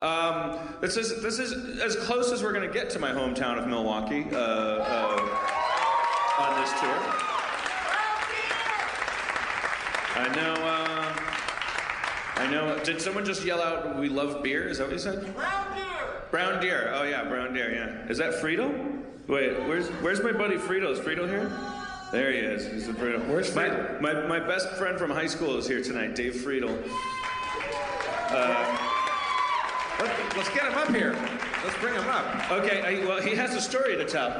This is as close as we're going to get to my hometown of Milwaukee on this tour. I know. Did someone just yell out, "We love beer"? Is that what you said? Brown deer. Brown deer. Oh yeah, brown deer. Yeah. Is that Friedel? Wait, where's my buddy Friedel? Is Friedel here? There he is. He's a Friedel. Where's Friedel? My best friend from high school is here tonight, Dave Friedel. Let's get him up here. Let's bring him up. Okay, well, he has a story to tell.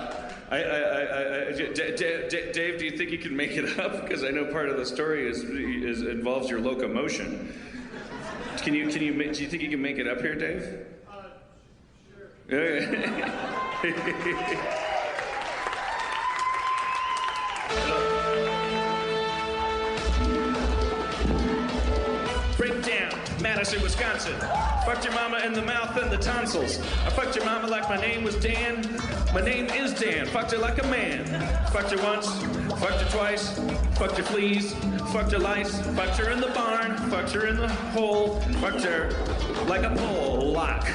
Dave, do you think you can make it up? Because I know part of the story involves your locomotion. Do you think you can make it up here, Dave? Sure. Breakdown, Madison, Wisconsin. Fucked your mama in the mouth and the tonsils. I fucked your mama like my name was Dan. My name is Dan. Fucked her like a man. Fucked her once, fucked her twice, fucked her fleas, fucked her lice, fucked her in the barn, fucked her in the hole, fucked her like a pole lock.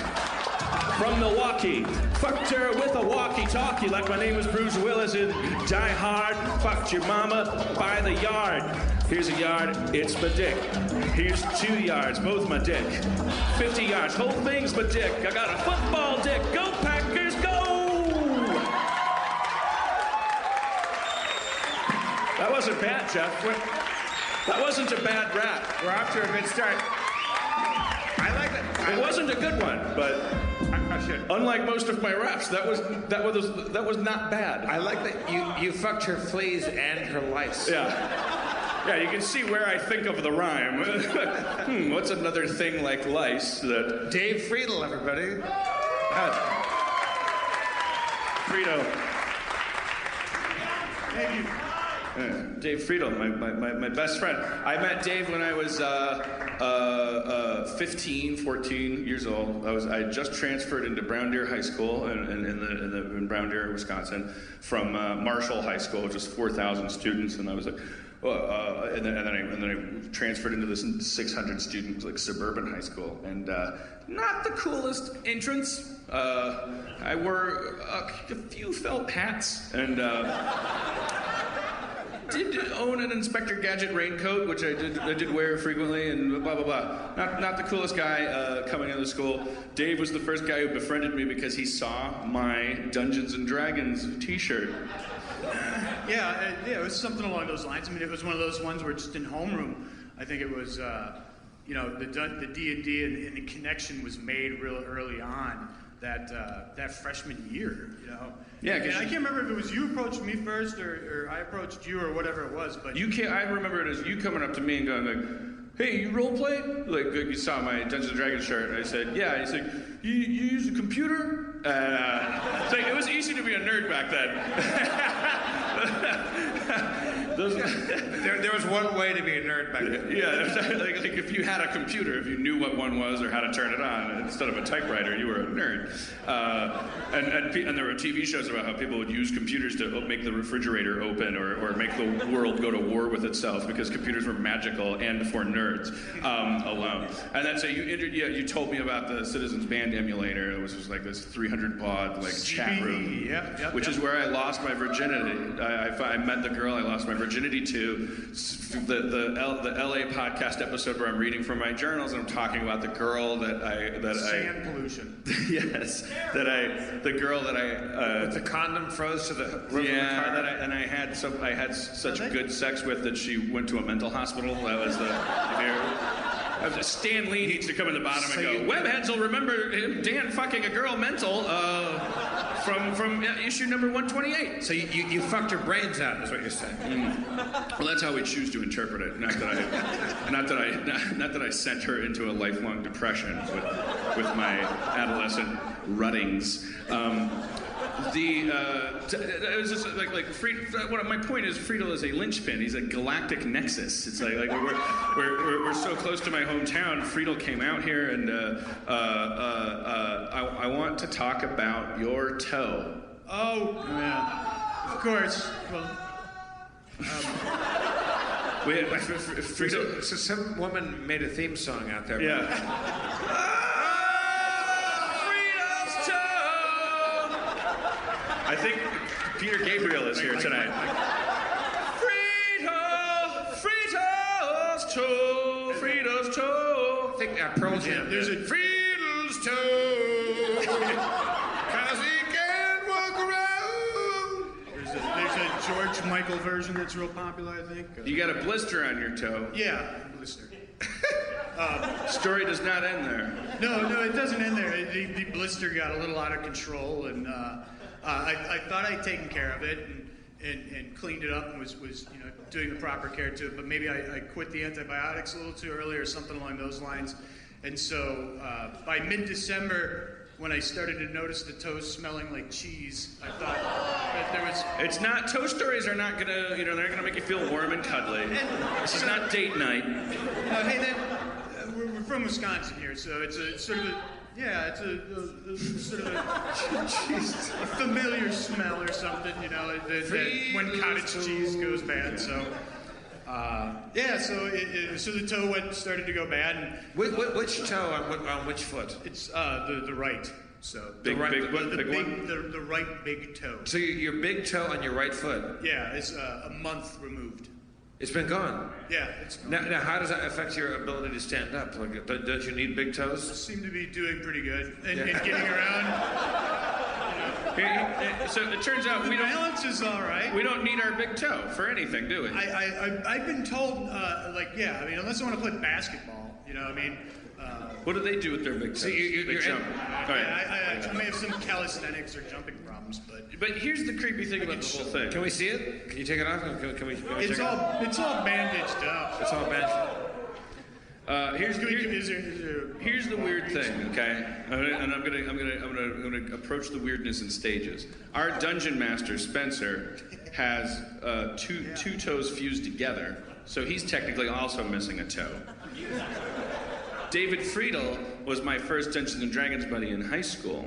From Milwaukee, fucked her with a walkie-talkie like my name was Bruce Willis in Die Hard. Fucked your mama by the yard. Here's a yard, it's my dick. Here's 2 yards, both my dick. 50 yards, whole thing's my dick. I got a football dick. Go Packers, go! That wasn't bad, Jeff. That wasn't a bad rap. We're off to a good start. I like it. It wasn't a good one, but unlike most of my raps, that was not bad. I like that you fucked her fleas and her lice. Yeah, you can see where I think of the rhyme. What's another thing like lice that... Dave Friedel, everybody. Friedel. Thank you. Dave Friedel, my best friend. I met Dave when I was 15, 14 years old. I had just transferred into Brown Deer High School in Brown Deer, Wisconsin, from Marshall High School, which was 4,000 students, and I was like, and then I transferred into this 600 student like suburban high school, and not the coolest entrance. I wore a few felt hats and. Did own an Inspector Gadget raincoat, which I did wear frequently, and blah, blah, blah. Not the coolest guy coming into the school. Dave was the first guy who befriended me because he saw my Dungeons & Dragons t-shirt. Yeah, it was something along those lines. I mean, it was one of those ones where just in homeroom, I think it was, the D&D and the connection was made real early on. That freshman year, Yeah, and I can't remember if it was you approached me first or I approached you or whatever it was, but I remember it as you coming up to me and going like, "Hey, you role play?" Like you saw my Dungeons and Dragons shirt. And I said, "Yeah." He's like, "You use a computer?" It's like it was easy to be a nerd back then. There was one way to be a nerd back then. Yeah, like if you had a computer, if you knew what one was or how to turn it on instead of a typewriter, you were a nerd. And there were TV shows about how people would use computers to make the refrigerator open or make the world go to war with itself because computers were magical and for nerds alone. And then so you told me about the Citizens Band emulator. It was just like this 300 baud chat room, which is where I lost my virginity. I met the girl I lost my virginity to. The LA podcast episode where I'm reading from my journals and I'm talking about the girl sand pollution. Yes, the girl that the condom froze to the roof of the car. I had such good sex with that she went to a mental hospital. That was Stan Lee needs to come in the bottom and go, "Webheads will remember him, Dan fucking a girl mental from issue number 128. So you fucked her brains out, is what you're saying. Well, that's how we choose to interpret it. Not that I sent her into a lifelong depression with my adolescent ruttings. It was just like my point is Friedel is a linchpin. He's a galactic nexus. It's like we're so close to my hometown. Friedel came out here, and I want to talk about your toe. Oh yeah, of course. Well, so some woman made a theme song out there. Yeah. I think Peter Gabriel is here tonight. Friedel's toe, Friedel's toe. I think Pearl Jam. There's a Friedel's toe, 'cause he can't walk around. there's a George Michael version that's real popular, I think. You got a blister on your toe. Yeah, blister. Story does not end there. No, it doesn't end there. The blister got a little out of control, and I thought I'd taken care of it and cleaned it up and was doing the proper care to it. But maybe I quit the antibiotics a little too early or something along those lines. And so by mid-December, when I started to notice the toes smelling like cheese, I thought that there was. It's not. Toe stories are not gonna, they're gonna make you feel warm and cuddly. This is not date night. Hey, we're from Wisconsin here, so it's a sort of a sort of a familiar smell or something, that when cottage cheese goes bad. So, so the toe started to go bad. And Which toe on which foot? it's the right. So Big one? the right big toe. So your big toe on your right foot, Yeah, it's a month removed. it's been gone. Yeah, it's gone. Now, how does that affect your ability to stand up? Like, don't you need big toes? Seem to be doing pretty good and getting around. So it turns out The balance is all right. we don't need our big toe for anything, do we? I've been told, unless I want to play basketball, What do they do with their big toes? So you're Big jump. All right. I may have some calisthenics or jumping problems, but But here's the creepy thing about the whole thing. Can we see it? Can you take it off? Can we it's check it out? all bandaged up. It's all bad. Here's Is there Here's the weird thing, okay? And I'm gonna approach the weirdness in stages. Our dungeon master Spencer has two toes fused together, so he's technically also missing a toe. David Friedel was my first Dungeons and Dragons buddy in high school.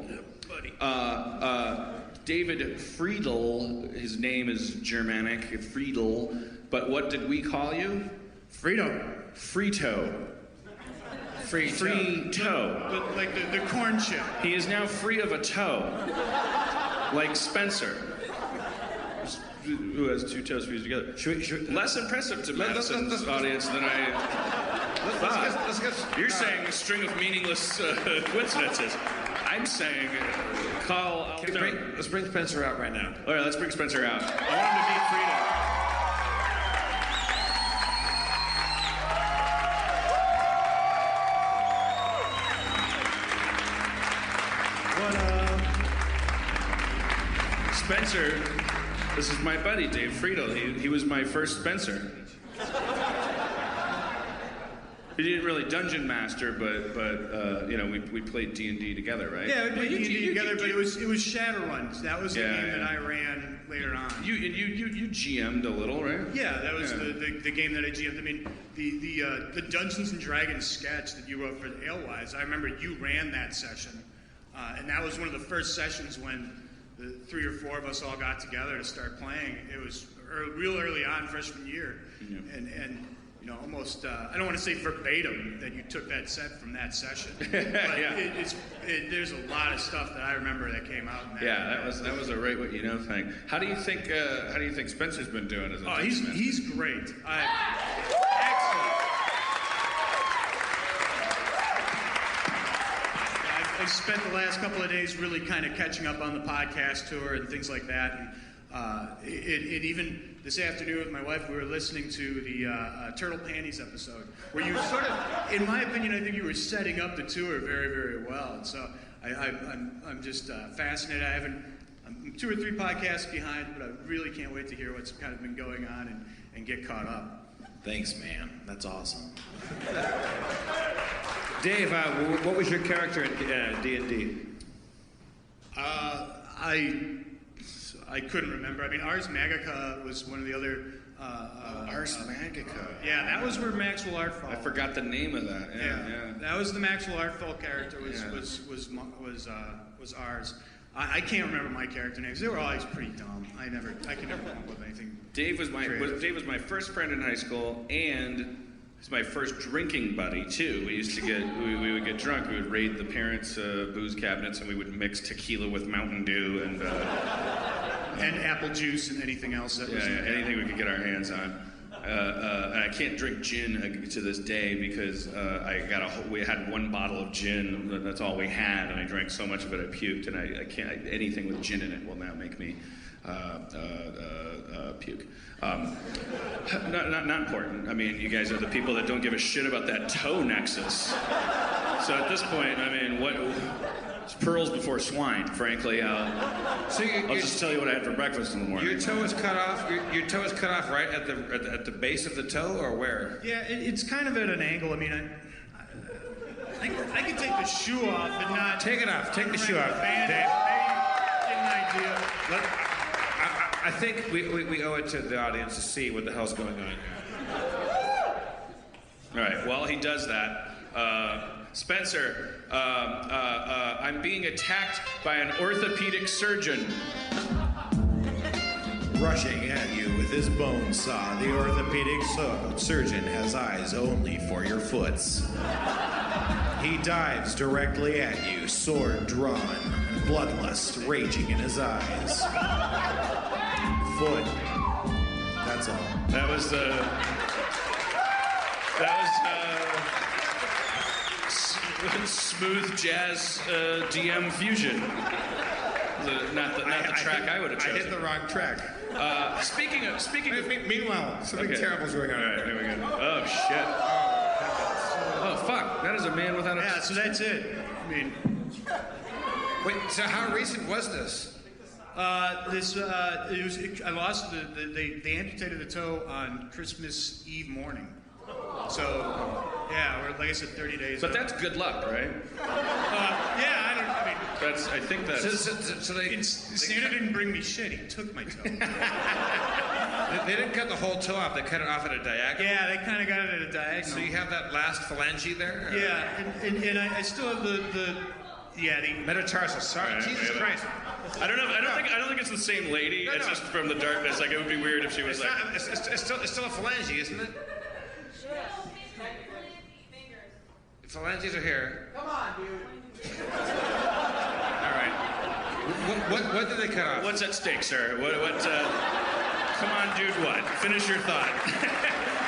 David Friedel, his name is Germanic, Friedel, but what did we call you? Frito. Free-toe. Free toe. Like the corn chip. He is now free of a toe, like Spencer, who has two toes fused together. Less impressive to Madison's audience than I thought. You're saying a string of meaningless coincidences. I'm saying call. Let's bring Spencer out right now. All right, let's bring Spencer out. I want him to meet Friedel. Spencer, this is my buddy, Dave Friedel. He was my first Spencer. He didn't really dungeon master, but we played D&D together, right? Yeah, we played D&D together, but it was Shadowruns. That was the game that I ran later on. You GM'd a little, right? Yeah, that was the game that I GM'd. I mean, the Dungeons and Dragons sketch that you wrote for Alewives, I remember you ran that session, and that was one of the first sessions when the 3 or 4 of us all got together to start playing. It was real early on, freshman year, and almost, I don't want to say verbatim that you took that set from that session, but there's a lot of stuff that I remember that came out in that. Yeah, that was a right what you know thing. How do you think Spencer's been doing as a he's great. Excellent. I spent the last couple of days really kind of catching up on the podcast tour and things like that. And it even this afternoon with my wife, we were listening to the Turtle Panties episode, where you sort of, in my opinion, I think you were setting up the tour very, very well. And so I'm just fascinated. I'm 2 or 3 podcasts behind, but I really can't wait to hear what's kind of been going on and get caught up. Thanks, man. That's awesome. Dave, what was your character in D&D? I couldn't remember. I mean, Ars Magica was one of the other. Ars Magica. Yeah, that was where Maxwell Artfall. I forgot the name of that. Yeah. That was the Maxwell Artfall character. Was ours. I can't remember my character names. They were always pretty dumb. I could never come up with anything. Dave was my first friend in high school, and he's my first drinking buddy too. We used to we would get drunk. We would raid the parents' booze cabinets, and we would mix tequila with Mountain Dew, and And apple juice and anything else that was anything we could get our hands on. And I can't drink gin to this day because we had one bottle of gin. That's all we had, and I drank so much of it I puked. And I can't. Anything with gin in it will now make me puke. Not important. I mean, you guys are the people that don't give a shit about that toe nexus. So at this point, I mean, what? It's pearls before swine, frankly. I'll just tell you what I had for breakfast in the morning. Your toe is cut off. Your toe is cut off right at the base of the toe, or where? Yeah, it's kind of at an angle. I mean, I could take the shoe off, but not take it off. Take the shoe off. Maybe get an idea. I think we owe it to the audience to see what the hell's going on here. All right. While he does that, Spencer, I'm being attacked by an orthopedic surgeon. Rushing at you with his bone saw, the orthopedic surgeon has eyes only for your foots. He dives directly at you, sword drawn, bloodlust raging in his eyes. Foot. That's all. That was smooth jazz DM fusion. Not the track I would have chosen. I hit the wrong track. Speaking of. Meanwhile, something terrible's going on. All right, here we go. Oh shit. Oh fuck. That is a man without a. Yeah, so that's it. I mean. Wait. So how recent was this? I lost they amputated the toe on Christmas Eve morning. So, yeah, we're, like I said, 30 days. But that's good luck, right? I think that's... Santa didn't bring me shit, he took my toe. They didn't cut the whole toe off, they cut it off at a diagonal? Yeah, they kind of got it at a diagonal. So you have that last phalange there? Yeah, and I still have the metatarsal. Sorry, Jesus Christ. I don't think it's the same lady. It's just from the darkness. Like, it would be weird if she was it's still a phalange, isn't it? Phalanges are here. Come on, dude. All right. What did they cut off? What's at stake, sir? Come on, dude, what? Finish your thought.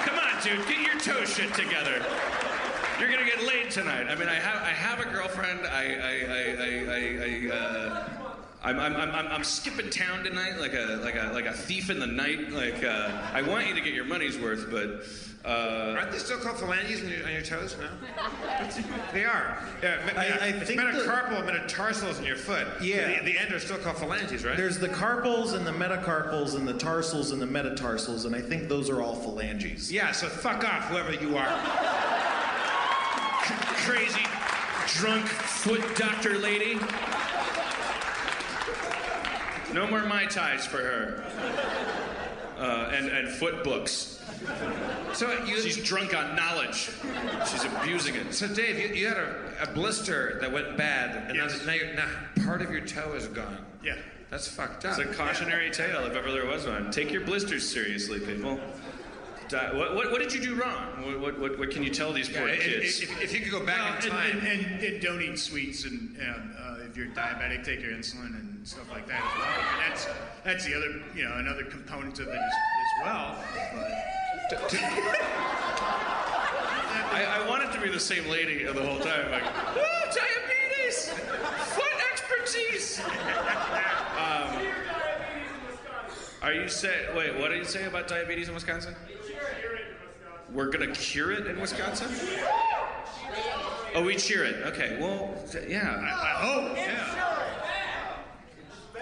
Come on, dude, get your toe shit together. You're gonna get laid tonight. I mean, I have a girlfriend. I'm skipping town tonight like a thief in the night. I want you to get your money's worth, but aren't they still called phalanges on your toes now? They are. I it's think metacarpal and metatarsals in your foot. Yeah. The end are still called phalanges, right? There's the carpals and the metacarpals and the tarsals and the metatarsals, and I think those are all phalanges. Yeah, so fuck off, whoever you are. Crazy, drunk foot doctor lady. No more Mai Tais for her. And foot books. So she's drunk on knowledge. She's abusing it. So Dave, you had a blister that went bad, and Yes. now part of your toe is gone. Yeah. That's fucked up. It's a cautionary tale if ever there was one. Take your blisters seriously, people. What did you do wrong? What can you tell these poor kids? If you could go back in time. And don't eat sweets, and if you're diabetic, take your insulin and stuff like that as well. And that's the other, another component of it as well. But I wanted to be the same lady the whole time. Like, oh, diabetes! Foot expertise! Are you saying, wait, what did you say about diabetes in Wisconsin? We're gonna cure it in Wisconsin? Oh, we cheer it. Okay, well, yeah. I hope, yeah.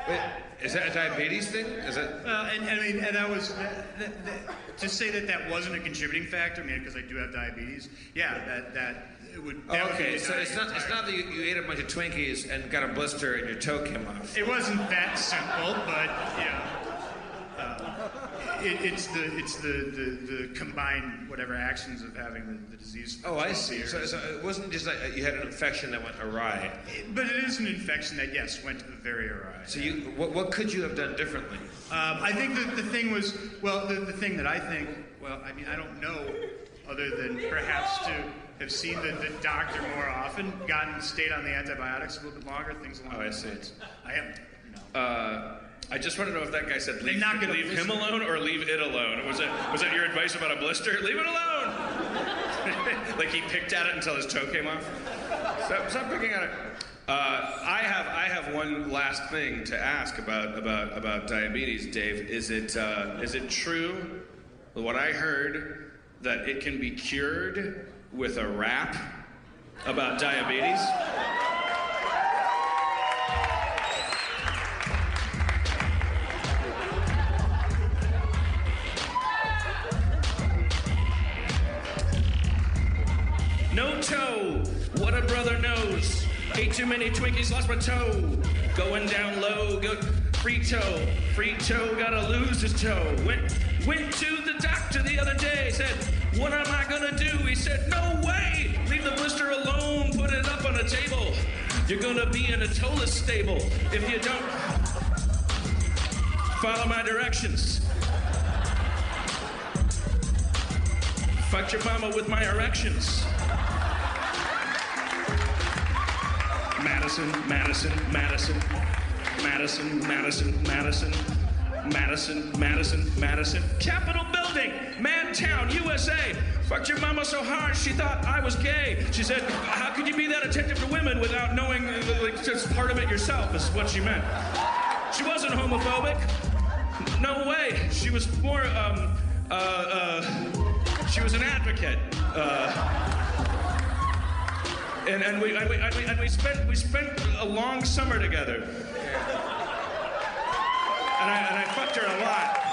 Wait, is that a diabetes thing? Is it? And that was to say that wasn't a contributing factor. I mean, because I do have diabetes. Yeah, that it would. That Okay, would so it's not that you ate a bunch of Twinkies and got a blister and your toe came off. It wasn't that simple, but yeah. It's the combined whatever actions of having the disease. Oh, I see. So it wasn't just like you had an infection that went awry. But it is an infection that, yes, went very awry. So what could you have done differently? I think that the thing was, well, the thing that I think, well, I mean, I don't know, other than perhaps to have seen the doctor more often, stayed on the antibiotics a little bit longer, things along those lines. I have, I just want to know if that guy said leave, not gonna leave him blister. alone or leave it alone. Was that your advice about a blister? Leave it alone. Like he picked at it until his toe came off. Stop picking at it. I have one last thing to ask about diabetes, Dave. Is it true what I heard that it can be cured with a rap about diabetes? No toe, what a brother knows. Ate too many Twinkies, lost my toe. Going down low, free toe, gotta lose his toe. Went to the doctor the other day, said, what am I gonna do? He said, no way, leave the blister alone, put it up on a table. You're gonna be in a toeless stable if you don't follow my directions. Fucked your mama with my erections. Madison, Madison, Madison, Madison, Madison, Madison, Madison, Madison, Madison. Capitol Building, Mantown, USA. Fucked your mama so hard she thought I was gay. She said, how could you be that attentive to women without knowing, like, just part of it yourself, is what she meant. She wasn't homophobic. No way. She was more, she was an advocate. And we spent a long summer together. And I fucked her a lot.